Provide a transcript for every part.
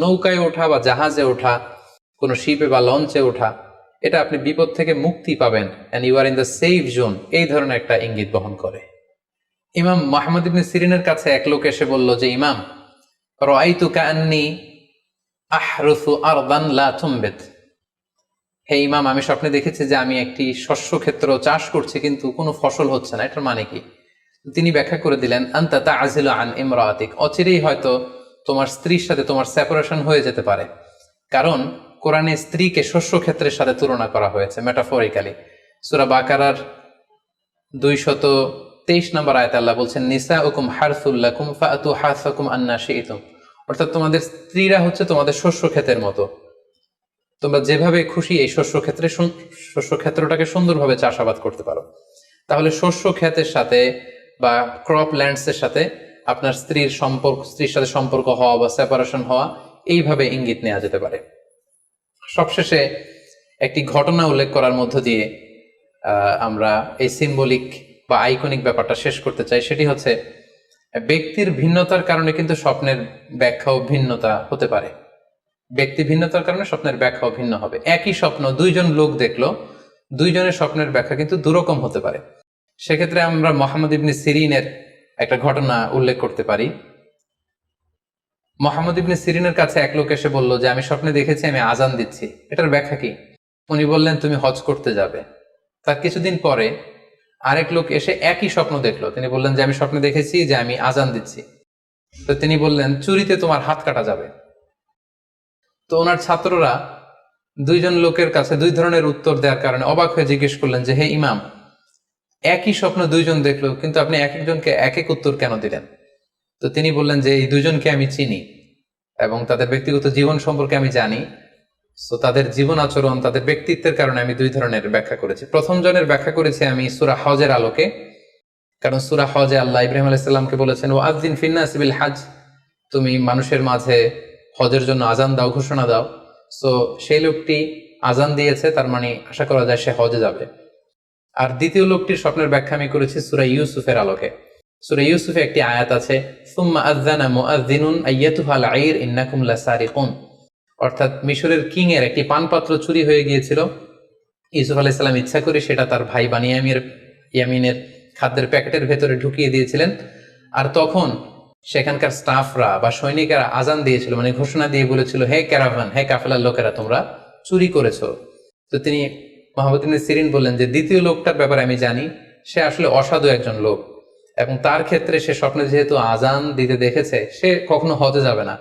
নৌকায় ওঠা বা জাহাজে ওঠা, কোনো শিপে বা লঞ্চে ওঠা, এটা আপনি বিপদ থেকে মুক্তি পাবেন, and you are in the safe zone, এই ধরনের একটা ইঙ্গিত বহন করে। ইমাম মুহাম্মদ ইবনে সিরিনের কাছে এক লোক এসে বলল যে, ইমাম, রাআইতু কাআন্নী আহরুসু আরদান লা তুমবিত। হে ইমাম, আমি স্বপ্নে দেখেছি যে আমি একটি শস্য ক্ষেত্র চাষ করছি কিন্তু কোনো ফসল হচ্ছে না, এটার মানে কি? তিনি ব্যাখ্যা করে দিলেন, আনতা তা'জিলু আন ইমরাতিক, অচিরেই হয়তো তোমার স্ত্রীর সাথে তোমার সেপারেশন হয়ে যেতে পারে। কারণ কোরআনে স্ত্রীকে শস্য ক্ষেত্রের সাথে তুলনা করা হয়েছে মেটাফরিক্যালি। সূরা বাকারার 223 নম্বর আয়াতে আল্লাহ বলছেন, নিসাউকুম হারসুল লাকুম ফাআতু হারসাকুম আন্না শি'তুম। অর্থাৎ তোমাদের স্ত্রীরা হচ্ছে তোমাদের শস্য ক্ষেতের মতো, তোমরা যেভাবে খুশি এই শস্য ক্ষেত্রটাকে সুন্দরভাবে চাষাবাদ করতে পারো। তাহলে শস্য ক্ষেতের সাথে বা ক্রপ ল্যান্ডসের সাথে আপনার স্ত্রীর সাথে সম্পর্ক হওয়া বা সেপারেশন হওয়া, এইভাবে ইঙ্গিত নেওয়া যেতে পারে। সবশেষে একটি ঘটনা উল্লেখ করার মধ্য দিয়ে আমরা এই সিম্বলিক বা আইকনিক ব্যাপারটা শেষ করতে চাই। সেটি হচ্ছে, ব্যক্তির ভিন্নতার কারণে কিন্তু স্বপ্নের ব্যাখ্যাও ভিন্নতা হতে পারে। ব্যক্তি ভিন্নতার কারণে স্বপ্নের ব্যাখ্যাও ভিন্ন হবে। একই স্বপ্ন দুইজন লোক দেখলো, দুইজনের স্বপ্নের ব্যাখ্যা কিন্তু দুরকম হতে পারে। সেক্ষেত্রে আমরা মুহাম্মদ ইবনে সিরিনের একটা ঘটনা উল্লেখ করতে পারি। মুহাম্মদ ইবনে সিরিনের কাছে এক লোক এসে বলল যে, আমি স্বপ্নে দেখেছি আমি আজান দিচ্ছি, এটার ব্যাখ্যা কি? উনি বললেন, তুমি হজ করতে যাবে। তার কিছুদিন পরে আরেক লোক এসে একই স্বপ্ন দেখলো, তিনি বললেন যে, আমি স্বপ্নে দেখেছি যে আমি আজান দিচ্ছি। তো তিনি বললেন, চুরিতে তোমার হাত কাটা যাবে। তো ওনার ছাত্ররা দুইজন লোকের কাছে দুই ধরনের উত্তর দেওয়ার কারণে অবাক হয়ে জিজ্ঞেস করলেন যে, হে ইমাম, একই স্বপ্ন দুইজন দেখলো কিন্তু আপনি এক একজনকে এক এক উত্তর কেন দিলেন? তো তিনি বললেন যে, এই দুইজনকে আমি চিনি এবং তাদের ব্যক্তিগত জীবন সম্পর্কে আমি জানি। সো তাদের জীবন আচরণ, তাদের ব্যক্তিত্বের কারণে আমি দুই ধরনের ব্যাখ্যা করেছি। প্রথম জনের ব্যাখ্যা করেছি আমি সূরা হজের আলোকে, কারণ সূরা হজে আল্লাহ ইব্রাহিম আলাইহিস সালামকে বলেছেন, ওয়াযিন ফিন্নাসি বিল হজ, তুমি মানুষের মাঝে হজের জন্য আজান দাও, ঘোষণা দাও। সো সেই লোকটি আজান দিয়েছে, তার মানে আশা করা যায় সে হজে যাবে। আর দ্বিতীয় লোকটির স্বপ্নের ব্যাখ্যা আমি করেছি সূরা ইউসুফের আলোকে। সূরা ইউসুফে একটি আয়াত আছে, সুম্মা আযানা মুআযযিনুন আইয়াতুহাল আইর ইন্নাকুম লাসারিকুন। অর্থাৎ মিশরের কিং এর একটি পানপাত্র চুরি হয়ে গিয়েছিল। ইউসুফ আলাইহিস সালাম ইচ্ছা করে সেটা তার ভাই ইয়ামিনের খাদ্যের প্যাকেটের ভেতরে ঢুকিয়ে দিয়েছিলেন। আর তখন সেখানকার স্টাফরা বা সৈনিকেরা আজান দিয়েছিল, মানে ঘোষণা দিয়ে বলেছিল, হে ক্যারাভান, হে কাফেলার লোকেরা, তোমরা চুরি করেছো। তো তিনি মুহাম্মদ ইবনে সিরিন বললেন যে, দ্বিতীয় লোকটার ব্যাপারে আমি জানি, সে আসলে অসাধু একজন লোক এবং তার ক্ষেত্রে সে স্বপ্নে যেহেতু আজান দিতে দেখেছে, সে কখনো হজে যাবে না,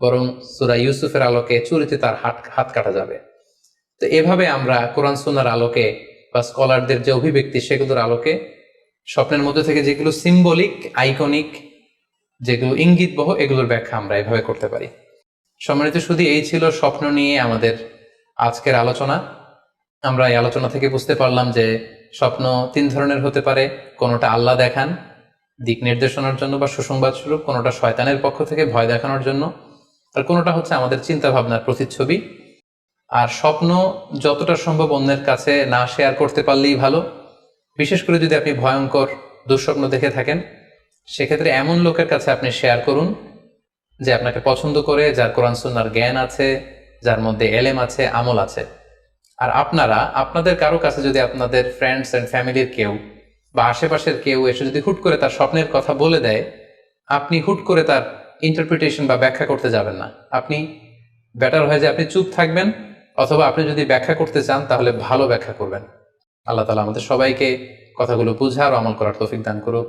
বরং সূরা ইউসুফের আলোকে চুরিতে তার হাত কাটা যাবে। তো এভাবে আমরা কোরআন সুন্নাহর আলোকে বা স্কলারদের যে অভিব্যক্তি, সেগুলোর আলোকে স্বপ্নের মধ্যে থেকে যেগুলো সিম্বলিক, আইকনিক, যেগুলো ইঙ্গিতবহ, এগুলোর ব্যাখ্যা আমরা এভাবে করতে পারি। সম্মানিত শুধু এই ছিল স্বপ্ন নিয়ে আমাদের আজকের আলোচনা। আমরা এই আলোচনা থেকে বুঝতে পারলাম যে স্বপ্ন তিন ধরনের হতে পারে। কোনোটা আল্লাহ দেখান দিক নির্দেশনার জন্য বা সুসংবাদ স্বরূপ, কোনোটা শয়তানের পক্ষ থেকে ভয় দেখানোর জন্য, আর কোনোটা হচ্ছে আমাদের চিন্তা ভাবনার প্রতিচ্ছবি। আর স্বপ্ন যতটা সম্ভব অন্যের কাছে না শেয়ার করতে পারলেই ভালো। বিশেষ করে যদি আপনি ভয়ঙ্কর দুঃস্বপ্ন দেখে থাকেন, সেক্ষেত্রে এমন লোকের কাছে আপনি শেয়ার করুন যে আপনাকে পছন্দ করে, যার কোরআন সুন্নাহর জ্ঞান আছে, যার মধ্যে এলেম আছে, আমল আছে। আর আপনাদের কারো কাছে যদি আপনাদের ফ্রেন্ডস অ্যান্ড ফ্যামিলির কেউ বা আশেপাশের কেউ এসে যদি হুট করে তার স্বপ্নের কথা বলে দেয়, আপনি হুট করে তার ইন্টারপ্রিটেশন বা ব্যাখ্যা করতে যাবেন না। আপনি বেটার হয় যে আপনি চুপ থাকবেন, অথবা আপনি যদি ব্যাখ্যা করতে চান তাহলে ভালো ব্যাখ্যা করবেন। আল্লাহ তাআলা আমাদের সবাইকে কথাগুলো বুঝার ও আমল করার তৌফিক দান করুক।